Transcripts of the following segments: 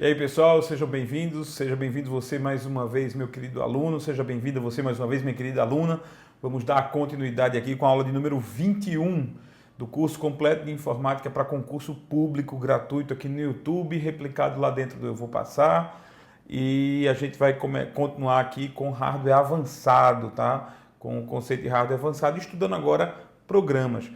E aí, pessoal, sejam bem-vindos, seja bem-vindo você mais uma vez, meu querido aluno, seja bem-vinda você mais uma vez, minha querida aluna. Vamos dar continuidade aqui com a aula de número 21 do curso completo de informática para concurso público gratuito aqui no YouTube, replicado lá dentro do Eu Vou Passar. E a gente vai continuar aqui com hardware avançado, tá? Com o conceito de hardware avançado, estudando agora programas.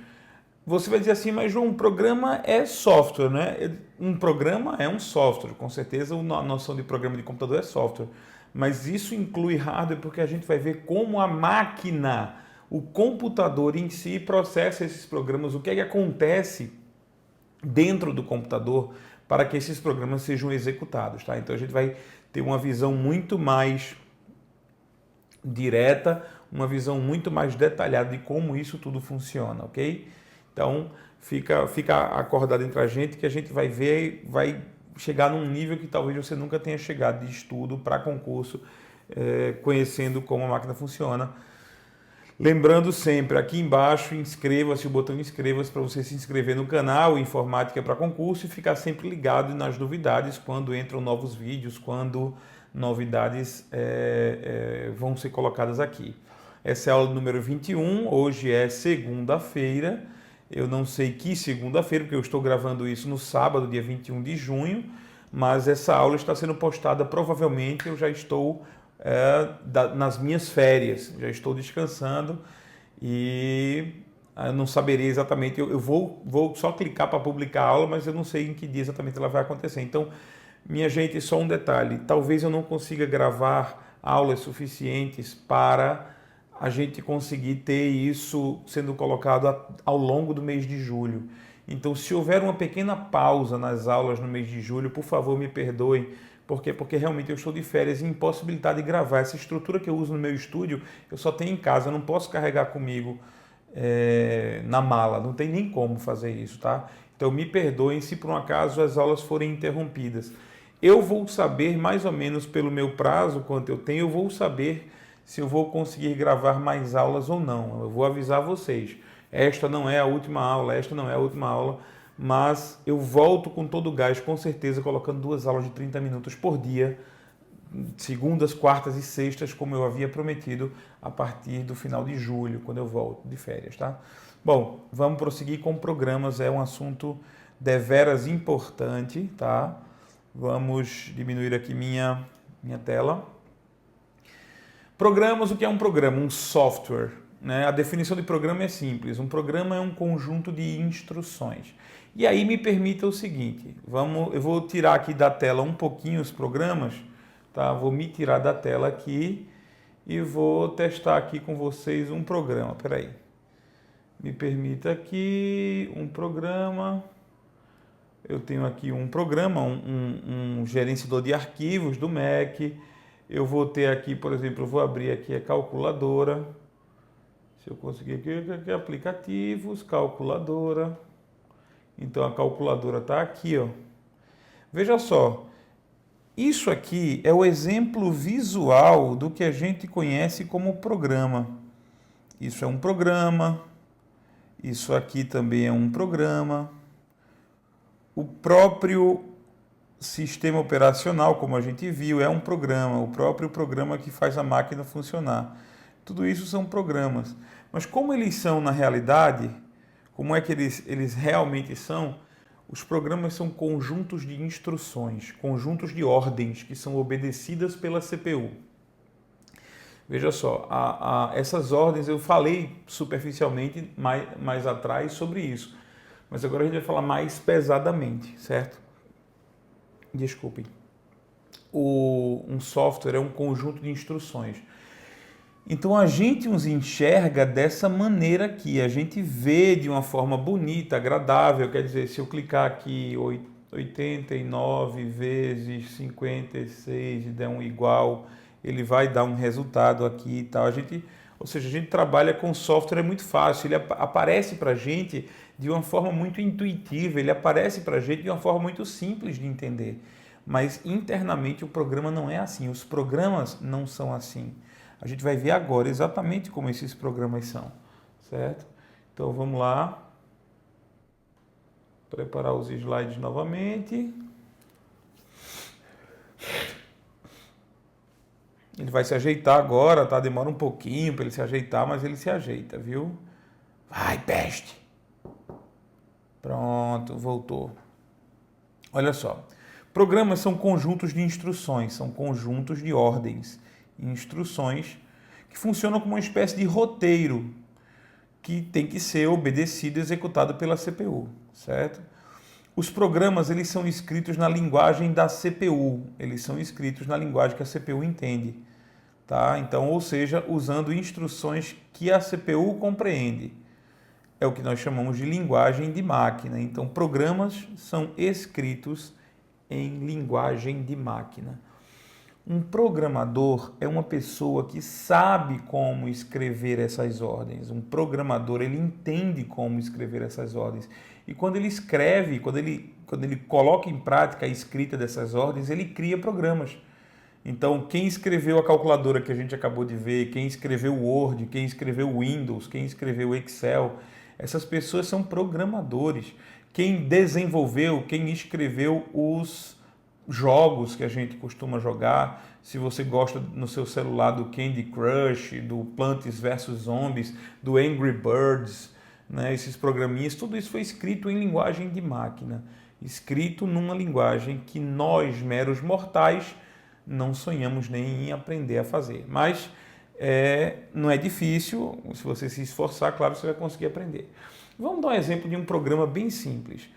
Você vai dizer assim, mas João, um programa é software, né? Um programa é um software, com certeza a noção de programa de computador é software. Mas isso inclui hardware porque a gente vai ver como a máquina, o computador em si processa esses programas, o que é que acontece dentro do computador para que esses programas sejam executados, tá? Então a gente vai ter uma visão muito mais direta, uma visão muito mais detalhada de como isso tudo funciona, ok? Então, fica acordado entre a gente que a gente vai ver, vai chegar num nível que talvez você nunca tenha chegado de estudo para concurso, conhecendo como a máquina funciona. Lembrando sempre, aqui embaixo, inscreva-se, o botão inscreva-se para você se inscrever no canal Informática para Concurso e ficar sempre ligado nas novidades quando entram novos vídeos, quando novidades vão ser colocadas aqui. Essa é a aula número 21, hoje é segunda-feira. Eu não sei que segunda-feira, porque eu estou gravando isso no sábado, dia 21 de junho, mas essa aula está sendo postada, provavelmente eu já estou nas minhas férias, já estou descansando e eu não saberei exatamente, eu vou só clicar para publicar a aula, mas eu não sei em que dia exatamente ela vai acontecer. Então, minha gente, só um detalhe, talvez eu não consiga gravar aulas suficientes para a gente conseguir ter isso sendo colocado ao longo do mês de julho. Então, se houver uma pequena pausa nas aulas no mês de julho, por favor, me perdoem. Por quê? Porque realmente eu estou de férias e impossibilidade de gravar. Essa estrutura que eu uso no meu estúdio, eu só tenho em casa, eu não posso carregar comigo na mala. Não tem nem como fazer isso, tá? Então, me perdoem se por um acaso as aulas forem interrompidas. Eu vou saber mais ou menos pelo meu prazo, quanto eu tenho, eu vou saber se eu vou conseguir gravar mais aulas ou não. Eu vou avisar vocês. Esta não é a última aula, esta não é a última aula, mas eu volto com todo o gás, com certeza, colocando 2 aulas de 30 minutos por dia, segundas, quartas e sextas, como eu havia prometido, a partir do final de julho, quando eu volto de férias, tá? Bom, vamos prosseguir com programas, é um assunto deveras importante, tá? Vamos diminuir aqui minha tela. Programas, o que é um programa? Um software, né? A definição de programa é simples. Um programa é um conjunto de instruções. E aí me permita o seguinte, eu vou tirar aqui da tela um pouquinho os programas, tá? Vou me tirar da tela aqui e vou testar aqui com vocês um programa. Peraí. Me permita aqui um programa. Eu tenho aqui um programa, um gerenciador de arquivos do Mac. Eu vou ter aqui, por exemplo, eu vou abrir aqui a calculadora. Se eu conseguir aqui, aplicativos, calculadora. Então a calculadora está aqui, ó. Veja só, isso aqui é o exemplo visual do que a gente conhece como programa. Isso é um programa. Isso aqui também é um programa. O próprio sistema operacional, como a gente viu, é um programa, o próprio programa que faz a máquina funcionar. Tudo isso são programas. Mas como eles são na realidade, como é que eles realmente são? Os programas são conjuntos de instruções, conjuntos de ordens que são obedecidas pela CPU. Veja só, essas ordens eu falei superficialmente mais atrás sobre isso, mas agora a gente vai falar mais pesadamente, certo? Desculpem. Um software é um conjunto de instruções. Então a gente os enxerga dessa maneira aqui, a gente vê de uma forma bonita, agradável, quer dizer, se eu clicar aqui 89 vezes 56 e der um igual, ele vai dar um resultado aqui e tal. Ou seja, a gente trabalha com software, é muito fácil, ele aparece para a gente de uma forma muito intuitiva, ele aparece para a gente de uma forma muito simples de entender. Mas internamente o programa não é assim, os programas não são assim. A gente vai ver agora exatamente como esses programas são, certo? Então vamos lá. Preparar os slides novamente. Ele vai se ajeitar agora, tá? Demora um pouquinho para ele se ajeitar, mas ele se ajeita, viu? Vai, peste! Pronto, voltou. Olha só. Programas são conjuntos de instruções, são conjuntos de ordens e instruções que funcionam como uma espécie de roteiro que tem que ser obedecido e executado pela CPU, certo? Os programas, eles são escritos na linguagem da CPU, eles são escritos na linguagem que a CPU entende, tá? Então, ou seja, usando instruções que a CPU compreende. É o que nós chamamos de linguagem de máquina. Então, programas são escritos em linguagem de máquina. Um programador é uma pessoa que sabe como escrever essas ordens. Um programador, ele entende como escrever essas ordens. E quando ele escreve, quando ele coloca em prática a escrita dessas ordens, ele cria programas. Então, quem escreveu a calculadora que a gente acabou de ver, quem escreveu o Word, quem escreveu o Windows, quem escreveu o Excel, essas pessoas são programadores. Quem desenvolveu, quem escreveu os jogos que a gente costuma jogar, se você gosta no seu celular do Candy Crush, do Plants vs Zombies, do Angry Birds, né, esses programinhas, tudo isso foi escrito em linguagem de máquina, escrito numa linguagem que nós, meros mortais, não sonhamos nem em aprender a fazer. Mas não é difícil, se você se esforçar, claro, você vai conseguir aprender. Vamos dar um exemplo de um programa bem simples.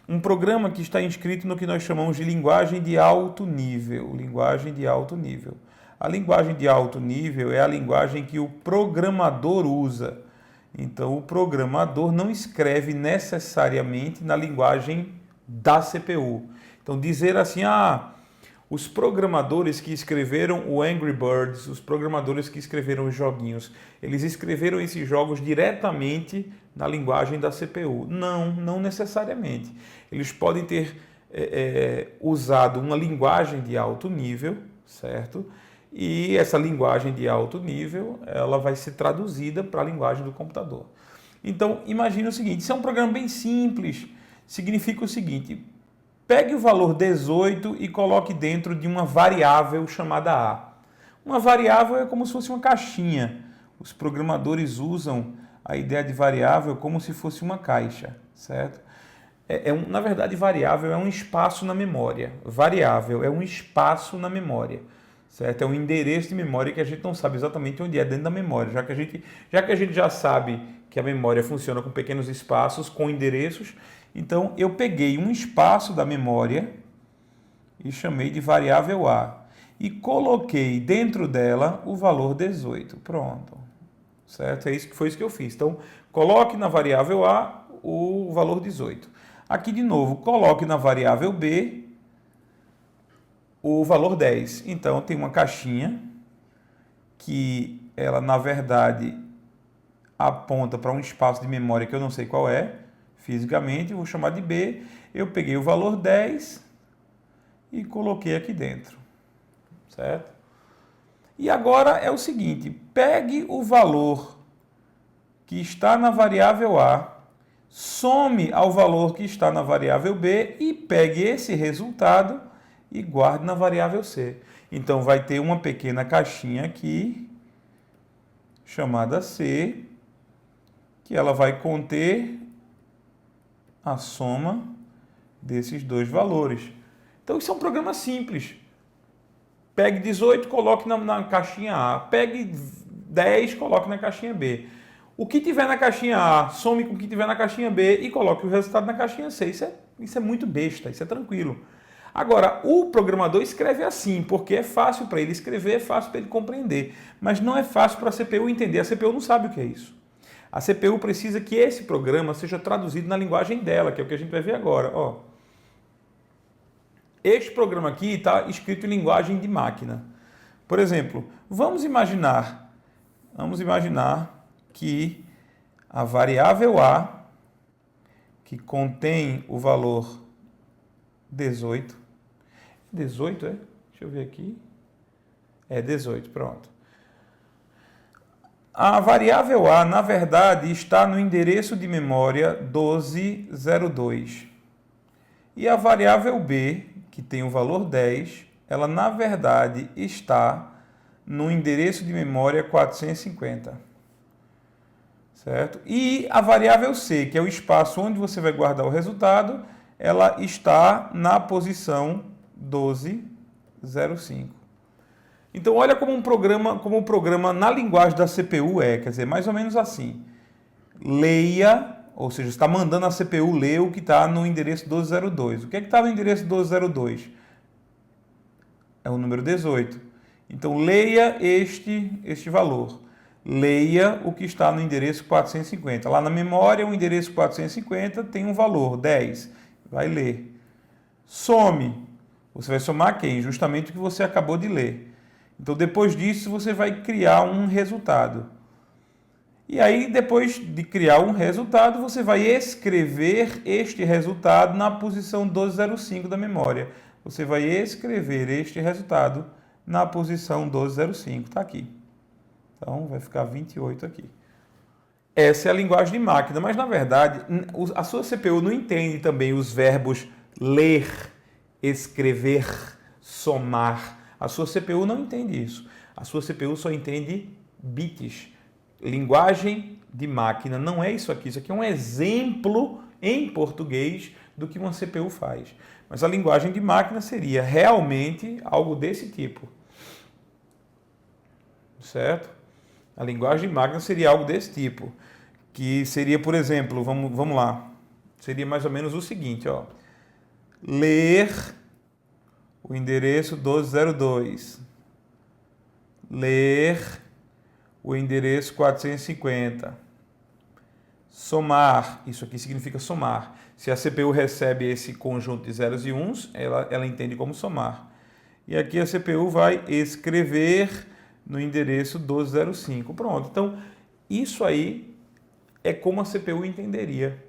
Um programa que está inscrito no que nós chamamos de linguagem de alto nível. Linguagem de alto nível. A linguagem de alto nível é a linguagem que o programador usa. Então, o programador não escreve necessariamente na linguagem da CPU. Então, dizer assim, os programadores que escreveram o Angry Birds, os programadores que escreveram os joguinhos, eles escreveram esses jogos diretamente na linguagem da CPU. Não necessariamente. Eles podem ter usado uma linguagem de alto nível, certo? E essa linguagem de alto nível, ela vai ser traduzida para a linguagem do computador. Então, imagine o seguinte, isso é um programa bem simples, significa o seguinte: pegue o valor 18 e coloque dentro de uma variável chamada A. Uma variável é como se fosse uma caixinha. Os programadores usam a ideia de variável como se fosse uma caixa, certo? Na verdade, variável é um espaço na memória. Variável é um espaço na memória, certo? É um endereço de memória que a gente não sabe exatamente onde é dentro da memória. Já que a gente já sabe que a memória funciona com pequenos espaços, com endereços, então eu peguei um espaço da memória e chamei de variável A e coloquei dentro dela o valor 18. Pronto, certo? Foi isso que eu fiz. Então, coloque na variável A o valor 18. Aqui de novo, coloque na variável B o valor 10. Então, tem uma caixinha que ela, na verdade, aponta para um espaço de memória que eu não sei qual é, fisicamente, eu vou chamar de B. Eu peguei o valor 10 e coloquei aqui dentro, certo? E agora é o seguinte, pegue o valor que está na variável A, some ao valor que está na variável B e pegue esse resultado e guarde na variável C. Então, vai ter uma pequena caixinha aqui, chamada C, que ela vai conter a soma desses dois valores. Então, isso é um programa simples. Pegue 18, coloque na caixinha A. Pegue 10, coloque na caixinha B. O que tiver na caixinha A, some com o que tiver na caixinha B e coloque o resultado na caixinha C. Isso é muito besta, isso é tranquilo. Agora, o programador escreve assim, porque é fácil para ele escrever, é fácil para ele compreender. Mas não é fácil para a CPU entender. A CPU não sabe o que é isso. A CPU precisa que esse programa seja traduzido na linguagem dela, que é o que a gente vai ver agora. Ó. Este programa aqui está escrito em linguagem de máquina. Por exemplo, vamos imaginar que a variável A, que contém o valor 18, 18 é? Deixa eu ver aqui. É 18, pronto. A variável A, na verdade, está no endereço de memória 1202. E a variável B, que tem o valor 10, ela, na verdade, está no endereço de memória 450. Certo? E a variável C, que é o espaço onde você vai guardar o resultado, ela está na posição 1205. Então, olha como o programa na linguagem da CPU quer dizer, mais ou menos assim. Leia, ou seja, está mandando a CPU ler o que está no endereço 1202. O que é que está no endereço 1202? É o número 18. Então, leia este valor. Leia o que está no endereço 450. Lá na memória, o endereço 450 tem um valor, 10. Vai ler. Some. Você vai somar quem? Justamente o que você acabou de ler. Então, depois disso, você vai criar um resultado. E aí, depois de criar um resultado, você vai escrever este resultado na posição 1205 da memória. Você vai escrever este resultado na posição 1205. Está aqui. Então, vai ficar 28 aqui. Essa é a linguagem de máquina, mas, na verdade, a sua CPU não entende também os verbos ler, escrever, somar. A sua CPU não entende isso. A sua CPU só entende bits. Linguagem de máquina não é isso aqui. Isso aqui é um exemplo em português do que uma CPU faz. Mas a linguagem de máquina seria realmente algo desse tipo. Certo? A linguagem de máquina seria algo desse tipo. Que seria, por exemplo, vamos lá. Seria mais ou menos o seguinte, ó. Ler o endereço 1202. Ler o endereço 450. Somar, isso aqui significa somar. Se a CPU recebe esse conjunto de zeros e uns, ela entende como somar. E aqui a CPU vai escrever no endereço 1205. Pronto, então isso aí é como a CPU entenderia.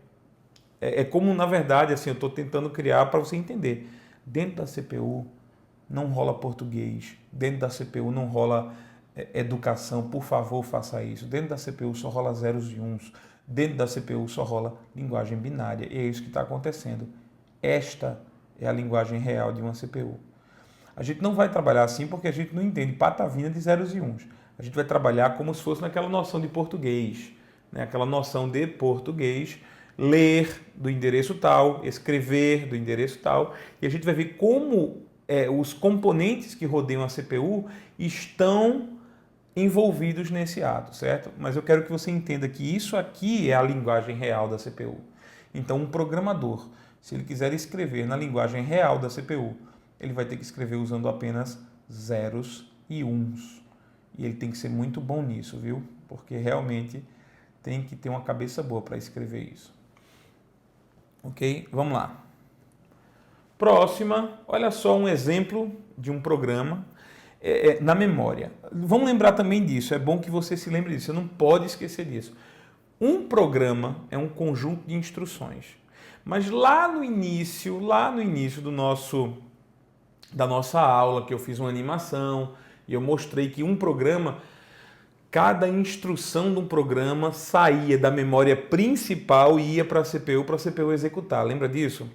É como, na verdade, assim, eu estou tentando criar para você entender. Dentro da CPU não rola português, dentro da CPU não rola educação, por favor, faça isso. Dentro da CPU só rola zeros e uns, dentro da CPU só rola linguagem binária, e é isso que está acontecendo. Esta é a linguagem real de uma CPU. A gente não vai trabalhar assim porque a gente não entende patavina de zeros e uns. A gente vai trabalhar como se fosse naquela noção de português, né? Aquela noção de português, ler do endereço tal, escrever do endereço tal, e a gente vai ver como os componentes que rodeiam a CPU estão envolvidos nesse ato, certo? Mas eu quero que você entenda que isso aqui é a linguagem real da CPU. Então, um programador, se ele quiser escrever na linguagem real da CPU, ele vai ter que escrever usando apenas zeros e uns. E ele tem que ser muito bom nisso, viu? Porque realmente tem que ter uma cabeça boa para escrever isso. Ok? Vamos lá. Próxima, olha só um exemplo de um programa na memória. Vamos lembrar também disso, é bom que você se lembre disso, você não pode esquecer disso. Um programa é um conjunto de instruções. Mas lá no início da nossa aula, que eu fiz uma animação e eu mostrei que um programa, cada instrução de um programa saía da memória principal e ia para a CPU executar. Lembra disso?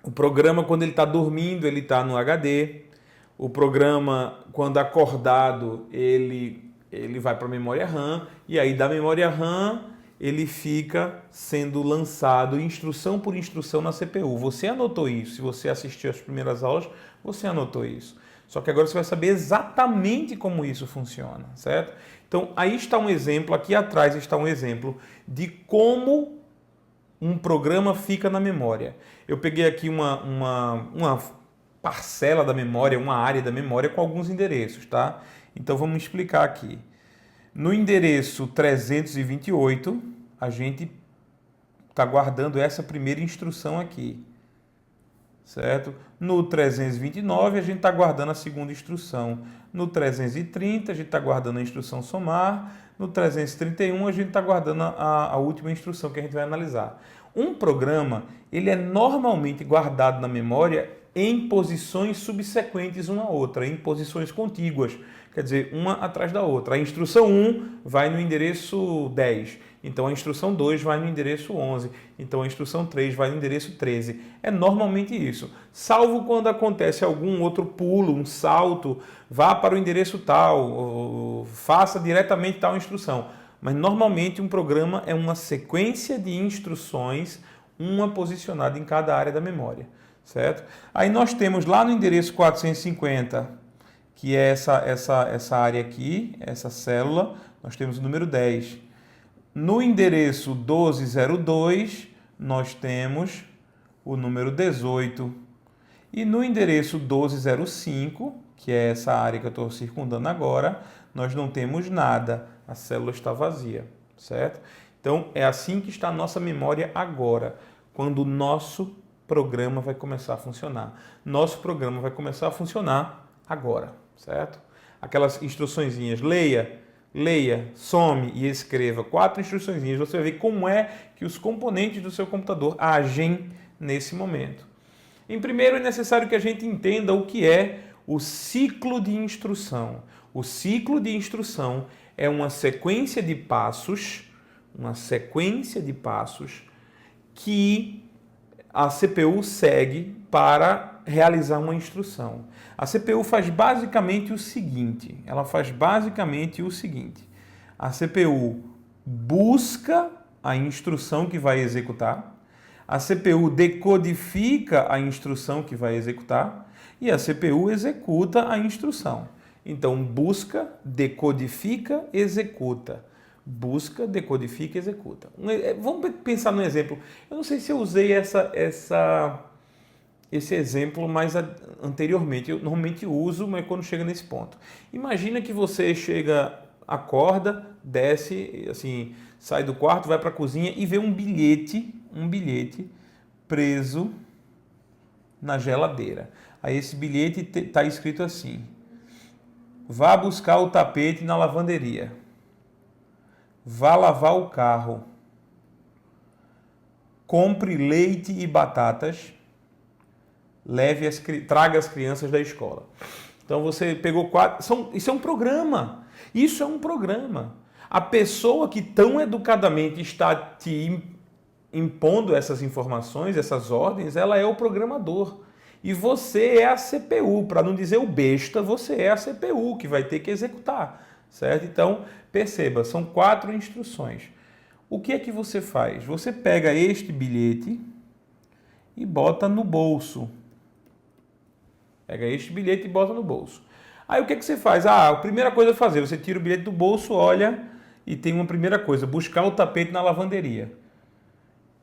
O programa, quando ele está dormindo, ele está no HD. O programa, quando acordado, ele vai para a memória RAM. E aí, da memória RAM, ele fica sendo lançado instrução por instrução na CPU. Você anotou isso. Se você assistiu às primeiras aulas, você anotou isso. Só que agora você vai saber exatamente como isso funciona, certo? Então, aí está um exemplo, aqui atrás está um exemplo de como um programa fica na memória. Eu peguei aqui uma parcela da memória, uma área da memória com alguns endereços, tá? Então, vamos explicar aqui. No endereço 328, a gente está guardando essa primeira instrução aqui, certo? No 329, a gente está guardando a segunda instrução. No 330, a gente está guardando a instrução somar. No 331, a gente está guardando a última instrução que a gente vai analisar. Um programa, ele é normalmente guardado na memória em posições subsequentes uma à outra, em posições contíguas, quer dizer, uma atrás da outra. A instrução 1 vai no endereço 10 Então a instrução 2 vai no endereço 11, então a instrução 3 vai no endereço 13. É normalmente isso. Salvo quando acontece algum outro pulo, um salto, vá para o endereço tal, ou faça diretamente tal instrução. Mas normalmente um programa é uma sequência de instruções, uma posicionada em cada área da memória, certo? Aí nós temos lá no endereço 450, que é essa área aqui, essa célula, nós temos o número 10. No endereço 1202, nós temos o número 18. E no endereço 1205, que é essa área que eu estou circundando agora, nós não temos nada. A célula está vazia, certo? Então, é assim que está a nossa memória agora, quando o nosso programa vai começar a funcionar. Nosso programa vai começar a funcionar agora, certo? Aquelas instruçõezinhas, leia, some e escreva. 4 instruçõezinhas. Você vai ver como é que os componentes do seu computador agem nesse momento. Em primeiro, é necessário que a gente entenda o que é o ciclo de instrução. O ciclo de instrução é uma sequência de passos que a CPU segue para realizar uma instrução. A CPU faz basicamente o seguinte, a CPU busca a instrução que vai executar, a CPU decodifica a instrução que vai executar e a CPU executa a instrução. Então, busca, decodifica, executa. Busca, decodifica, executa. Vamos pensar num exemplo. Eu não sei se eu usei esse exemplo mais anteriormente. Eu normalmente uso, mas quando chega nesse ponto. Imagina que você acorda, desce, assim, sai do quarto, vai para a cozinha e vê um bilhete preso na geladeira. Aí esse bilhete está escrito assim: vá buscar o tapete na lavanderia. Vá lavar o carro. Compre leite e batatas. Traga as crianças da escola. Então você pegou 4. Isso é um programa. Isso é um programa. A pessoa que tão educadamente está te impondo essas informações, essas ordens, ela é o programador. E você é a CPU, para não dizer o besta, você é a CPU que vai ter que executar, certo? Então, perceba, são 4 instruções. O que é que você faz? Você pega este bilhete e bota no bolso. Pega este bilhete e bota no bolso. Aí o que é que você faz? A primeira coisa a fazer, você tira o bilhete do bolso, olha e tem uma primeira coisa, buscar o tapete na lavanderia.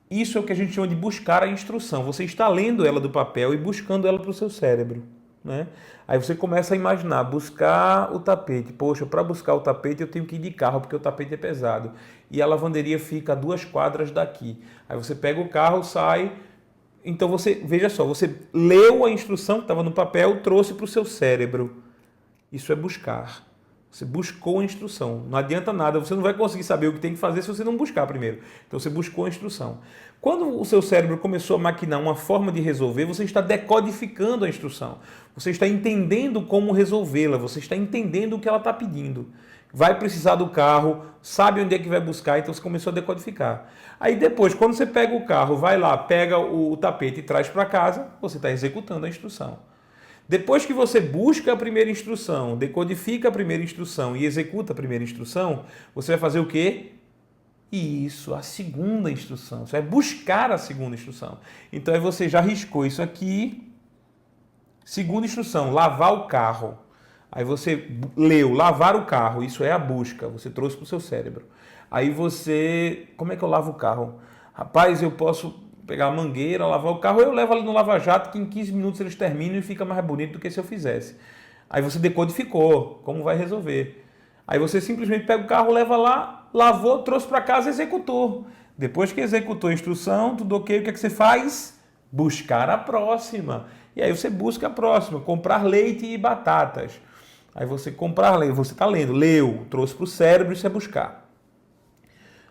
Isso é o que a gente chama de buscar a instrução. Você está lendo ela do papel e buscando ela para o seu cérebro, né? Aí você começa a imaginar, buscar o tapete. Poxa, para buscar o tapete eu tenho que ir de carro porque o tapete é pesado. E a lavanderia fica a 2 quadras daqui. Aí você pega o carro, sai. Então veja só, você leu a instrução que estava no papel, trouxe para o seu cérebro. Isso é buscar. Você buscou a instrução. Não adianta nada, você não vai conseguir saber o que tem que fazer se você não buscar primeiro. Então você buscou a instrução. Quando o seu cérebro começou a maquinar uma forma de resolver, você está decodificando a instrução. Você está entendendo como resolvê-la, você está entendendo o que ela está pedindo. Vai precisar do carro, sabe onde é que vai buscar, então você começou a decodificar. Aí depois, quando você pega o carro, vai lá, pega o tapete e traz para casa, você está executando a instrução. Depois que você busca a primeira instrução, decodifica a primeira instrução e executa a primeira instrução, você vai fazer o quê? Isso, a segunda instrução. Você vai buscar a segunda instrução. Então aí você já riscou isso aqui. Segunda instrução, lavar o carro. Aí você leu, lavar o carro. Isso é a busca. Você trouxe para o seu cérebro. Aí você... Como é que eu lavo o carro? Rapaz, eu posso pegar a mangueira, lavar o carro, eu levo ali no lava-jato que em 15 minutos eles terminam e fica mais bonito do que se eu fizesse. Aí você decodificou como vai resolver. Aí você simplesmente pega o carro, leva lá, lavou, trouxe para casa e executou. Depois que executou a instrução, tudo ok, o que é que você faz? Buscar a próxima. E aí você busca a próxima, comprar leite e batatas. Aí você comprar leite, você está lendo, leu, trouxe para o cérebro, isso é buscar.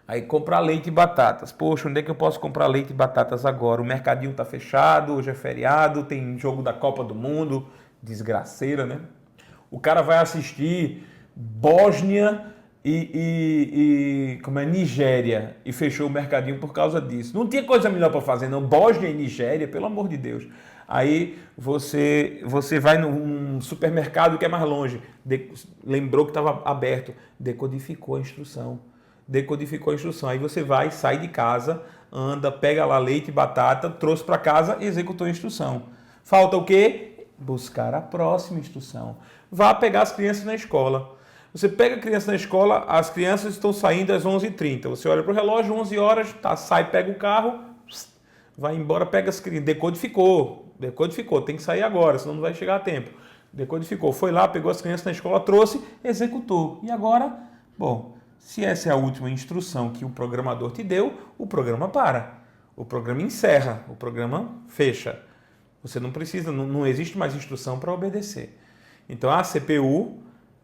Aí comprar leite e batatas. Poxa, onde é que eu posso comprar leite e batatas agora? O mercadinho está fechado, hoje é feriado, tem jogo da Copa do Mundo. Desgraceira, né? O cara vai assistir Bósnia como é, Nigéria, e fechou o mercadinho por causa disso. Não tinha coisa melhor para fazer, não. Bósnia e Nigéria, pelo amor de Deus. Aí você vai num supermercado que é mais longe, lembrou que estava aberto, decodificou a instrução. Decodificou a instrução. Aí você vai, sai de casa, anda, pega lá leite e batata, trouxe para casa, executou a instrução. Falta o quê? Buscar a próxima instrução. Vá pegar as crianças na escola. Você pega a criança na escola, as crianças estão saindo às 11h30. Você olha para o relógio, 11 horas, tá, sai, pega o carro, vai embora, pega as crianças. Decodificou, tem que sair agora, senão não vai chegar a tempo. Decodificou, foi lá, pegou as crianças na escola, trouxe, executou. E agora, bom, se essa é a última instrução que o programador te deu, o programa para. O programa encerra, o programa fecha. Você não precisa, não existe mais instrução para obedecer. Então a CPU,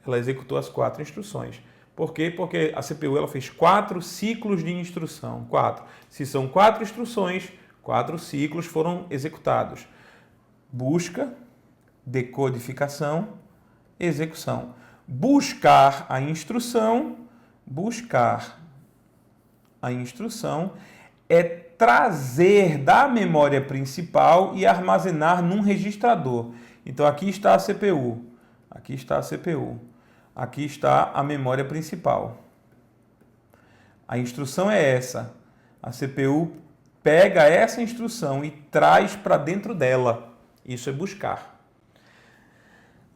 ela executou as 4 instruções. Por quê? Porque a CPU ela fez 4 ciclos de instrução. 4. Se são 4 instruções, 4 ciclos foram executados. Busca, decodificação, execução. Buscar a instrução é trazer da memória principal e armazenar num registrador. Então aqui está a CPU, aqui está a CPU, aqui está a memória principal. A instrução é essa. A CPU pega essa instrução e traz para dentro dela. Isso é buscar.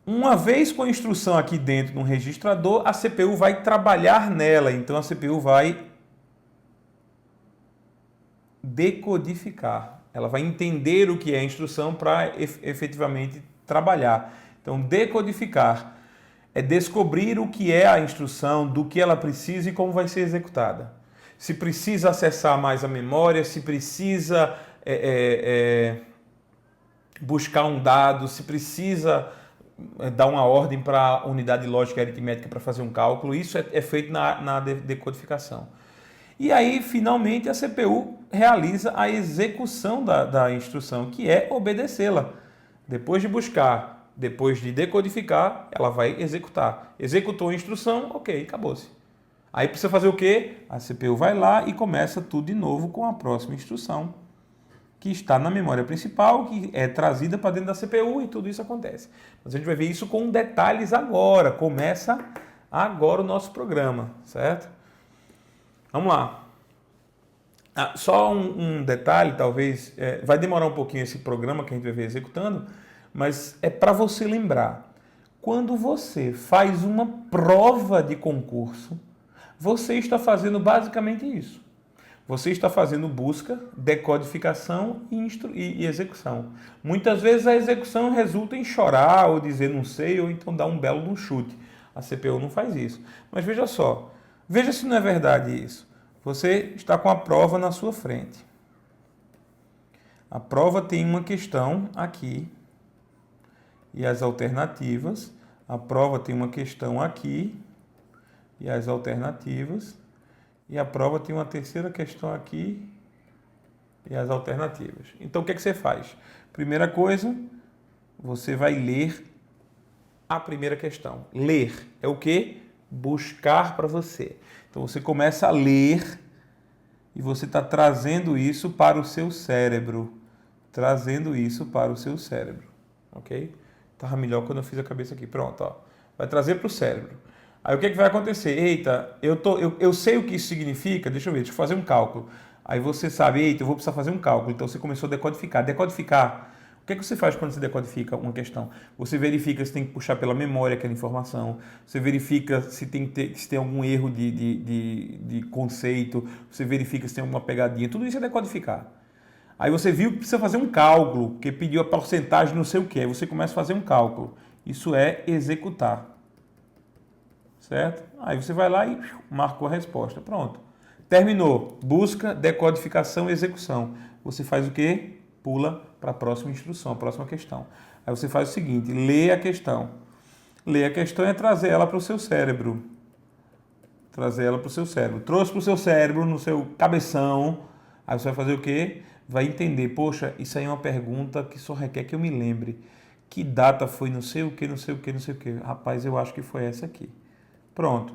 Uma vez com a instrução aqui dentro no registrador, a CPU vai trabalhar nela. Então a CPU vai decodificar. Ela vai entender o que é a instrução para efetivamente trabalhar. Então decodificar é descobrir o que é a instrução, do que ela precisa e como vai ser executada. Se precisa acessar mais a memória, se precisa buscar um dado, se precisa dar uma ordem para a unidade lógica e aritmética para fazer um cálculo, isso é feito na decodificação. E aí, finalmente, a CPU realiza a execução da instrução, que é obedecê-la. Depois de buscar, depois de decodificar, ela vai executar. Executou a instrução, ok, acabou-se. Aí precisa fazer o quê? A CPU vai lá e começa tudo de novo com a próxima instrução, que está na memória principal, que é trazida para dentro da CPU e tudo isso acontece. Mas a gente vai ver isso com detalhes agora. Começa agora o nosso programa, certo? Vamos lá. Só um detalhe, talvez, vai demorar um pouquinho esse programa que a gente vai ver executando, mas é para você lembrar. Quando você faz uma prova de concurso, você está fazendo basicamente isso. Você está fazendo busca, decodificação e execução. Muitas vezes a execução resulta em chorar ou dizer não sei, ou então dar um belo de um chute. A CPU não faz isso. Mas veja só, veja se não é verdade isso. Você está com a prova na sua frente. A prova tem uma questão aqui e as alternativas. A prova tem uma questão aqui e as alternativas. E a prova tem uma terceira questão aqui e as alternativas. Então, o que é que você faz? Primeira coisa, você vai ler a primeira questão. Ler é o quê? Buscar para você. Então, você começa a ler e você está trazendo isso para o seu cérebro. Trazendo isso para o seu cérebro. Ok? Estava melhor quando eu fiz a cabeça aqui. Pronto, ó. Vai trazer para o cérebro. Aí o que, é que vai acontecer? Eita, eu sei o que isso significa, deixa eu fazer um cálculo. Aí você sabe, eita, eu vou precisar fazer um cálculo. Então você começou a decodificar. Decodificar, o que é que você faz quando você decodifica uma questão? Você verifica se tem que puxar pela memória aquela informação, você verifica se tem algum erro de conceito, você verifica se tem alguma pegadinha, tudo isso é decodificar. Aí você viu que precisa fazer um cálculo, que pediu a porcentagem não sei o que, aí você começa a fazer um cálculo. Isso é executar. Certo? Aí você vai lá e marcou a resposta. Pronto. Terminou. Busca, decodificação e execução. Você faz o quê? Pula para a próxima instrução, a próxima questão. Aí você faz o seguinte, lê a questão. Ler a questão é trazer ela para o seu cérebro. Trazer ela para o seu cérebro. Trouxe para o seu cérebro, no seu cabeção. Aí você vai fazer o quê? Vai entender, poxa, isso aí é uma pergunta que só requer que eu me lembre. Que data foi não sei o que, não sei o que, não sei o que. Rapaz, eu acho que foi essa aqui. Pronto.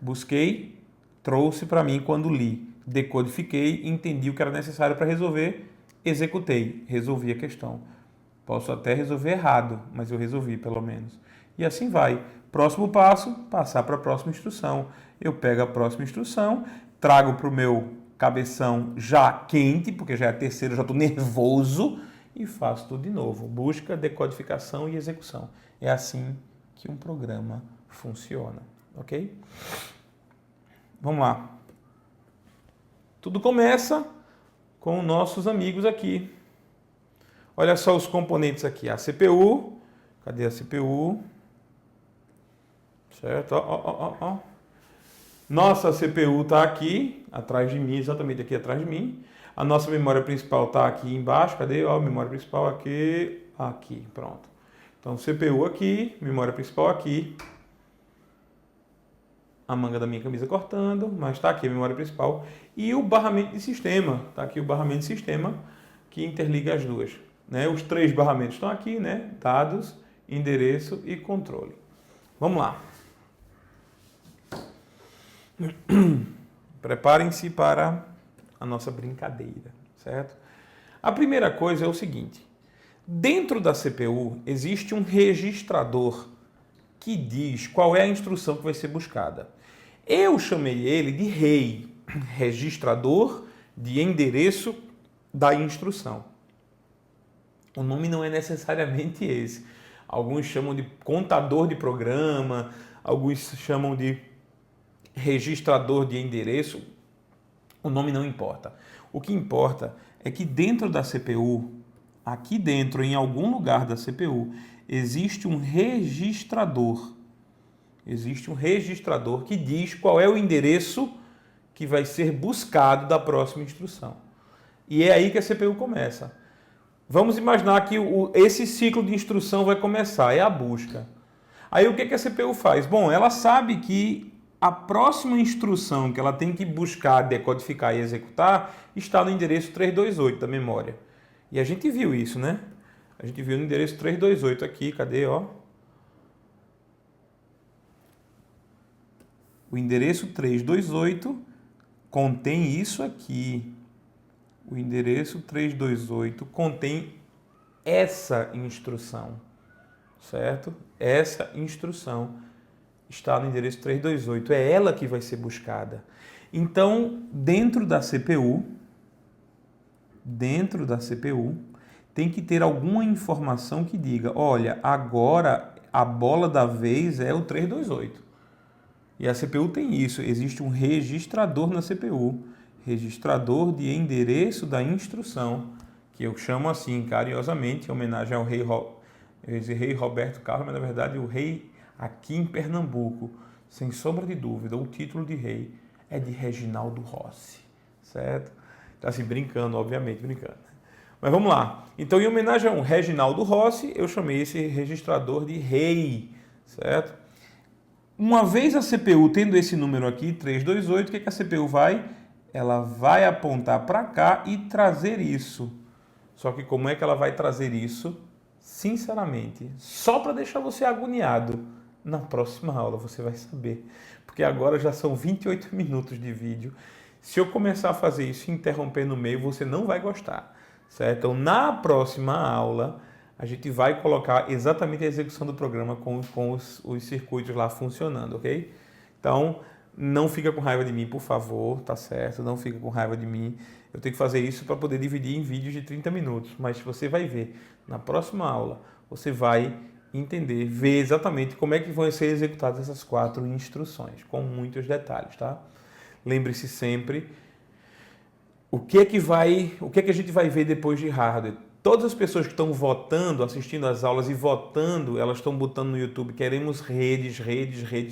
Busquei, trouxe para mim quando li. Decodifiquei, entendi o que era necessário para resolver, executei, resolvi a questão. Posso até resolver errado, mas eu resolvi pelo menos. E assim vai. Próximo passo, passar para a próxima instrução. Eu pego a próxima instrução, trago para o meu cabeção já quente, porque já é a terceira, já estou nervoso, e faço tudo de novo. Busca, decodificação e execução. É assim que um programa funciona, ok? Vamos lá. Tudo começa com nossos amigos aqui. Olha só os componentes aqui. A CPU. Cadê a CPU? Certo? Ó. Nossa CPU está aqui, atrás de mim, exatamente aqui atrás de mim. A nossa memória principal está aqui embaixo. Cadê? Ó, memória principal aqui. Aqui, pronto. Então, CPU aqui, memória principal aqui. A manga da minha camisa cortando, mas está aqui a memória principal. E o barramento de sistema. Está aqui o barramento de sistema que interliga as duas. Né? Os três barramentos estão aqui, né? Dados, endereço e controle. Vamos lá. Preparem-se para a nossa brincadeira, certo? A primeira coisa é o seguinte. Dentro da CPU existe um registrador que diz qual é a instrução que vai ser buscada. Eu chamei ele de REI, registrador de endereço da instrução. O nome não é necessariamente esse. Alguns chamam de contador de programa, alguns chamam de registrador de endereço. O nome não importa. O que importa é que dentro da CPU, aqui dentro, em algum lugar da CPU, existe um registrador. Existe um registrador que diz qual é o endereço que vai ser buscado da próxima instrução. E é aí que a CPU começa. Vamos imaginar que esse ciclo de instrução vai começar, é a busca. Aí o que a CPU faz? Bom, ela sabe que a próxima instrução que ela tem que buscar, decodificar e executar está no endereço 328 da memória. E a gente viu isso, né? A gente viu no endereço 328 aqui, cadê, ó? O endereço 328 contém isso aqui. O endereço 328 contém essa instrução, certo? Essa instrução está no endereço 328, é ela que vai ser buscada. Então, dentro da CPU, tem que ter alguma informação que diga, olha, agora a bola da vez é o 328. E a CPU tem isso, existe um registrador na CPU, registrador de endereço da instrução, que eu chamo assim carinhosamente, em homenagem ao rei Roberto Carlos, mas na verdade o rei aqui em Pernambuco, sem sombra de dúvida, o título de rei é de Reginaldo Rossi, certo? Tá assim, brincando, obviamente, brincando. Mas vamos lá. Então, em homenagem ao Reginaldo Rossi, eu chamei esse registrador de rei, certo? Uma vez a CPU tendo esse número aqui, 328, o que a CPU vai? Ela vai apontar para cá e trazer isso. Só que como é que ela vai trazer isso? Sinceramente, só para deixar você agoniado, na próxima aula você vai saber. Porque agora já são 28 minutos de vídeo. Se eu começar a fazer isso e interromper no meio, você não vai gostar, certo? Então, na próxima aula, a gente vai colocar exatamente a execução do programa com os circuitos lá funcionando, ok? Então, não fica com raiva de mim, por favor, tá certo? Não fica com raiva de mim. Eu tenho que fazer isso para poder dividir em vídeos de 30 minutos, mas você vai ver na próxima aula, você vai entender, ver exatamente como é que vão ser executadas essas 4 instruções, com muitos detalhes, tá? Lembre-se sempre, o que é que a gente vai ver depois de hardware? Todas as pessoas que estão votando, assistindo às aulas e votando, elas estão botando no YouTube, queremos redes,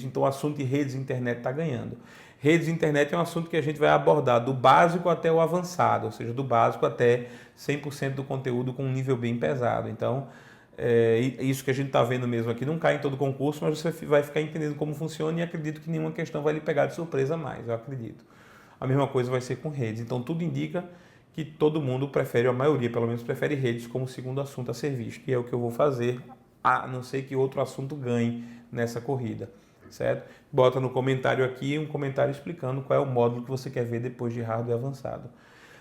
então o assunto de redes e internet está ganhando. Redes e internet é um assunto que a gente vai abordar do básico até o avançado, ou seja, do básico até 100% do conteúdo com um nível bem pesado. Então, isso que a gente está vendo mesmo aqui não cai em todo concurso, mas você vai ficar entendendo como funciona e acredito que nenhuma questão vai lhe pegar de surpresa mais, eu acredito. A mesma coisa vai ser com redes. Então, tudo indica que todo mundo prefere, a maioria pelo menos, prefere redes como segundo assunto a ser visto. E é o que eu vou fazer, a não ser que outro assunto ganhe nessa corrida. certo? Bota no comentário aqui um comentário explicando qual é o módulo que você quer ver depois de hardware avançado.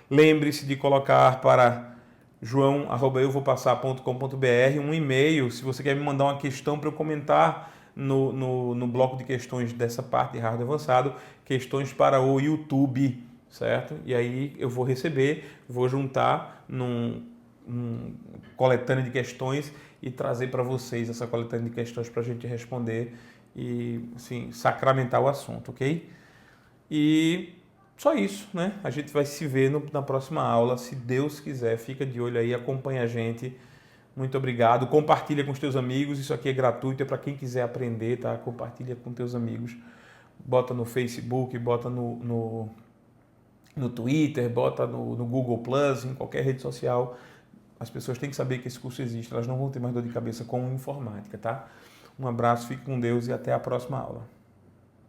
Lembre-se de colocar para joão@euvopassar.com.br um e-mail se você quer me mandar uma questão para eu comentar no bloco de questões dessa parte de hardware avançado, questões para o YouTube, certo? E aí eu vou receber, vou juntar num coletânea de questões e trazer para vocês essa coletânea de questões para a gente responder e, assim, sacramentar o assunto, ok? E só isso, né? A gente vai se ver na próxima aula, se Deus quiser. Fica de olho aí, acompanha a gente. Muito obrigado. Compartilha com os teus amigos. Isso aqui é gratuito, é para quem quiser aprender, tá? Compartilha com teus amigos. Bota no Facebook, bota no Twitter, bota no Google Plus, em qualquer rede social. As pessoas têm que saber que esse curso existe. Elas não vão ter mais dor de cabeça com informática, tá? Um abraço, fique com Deus e até a próxima aula.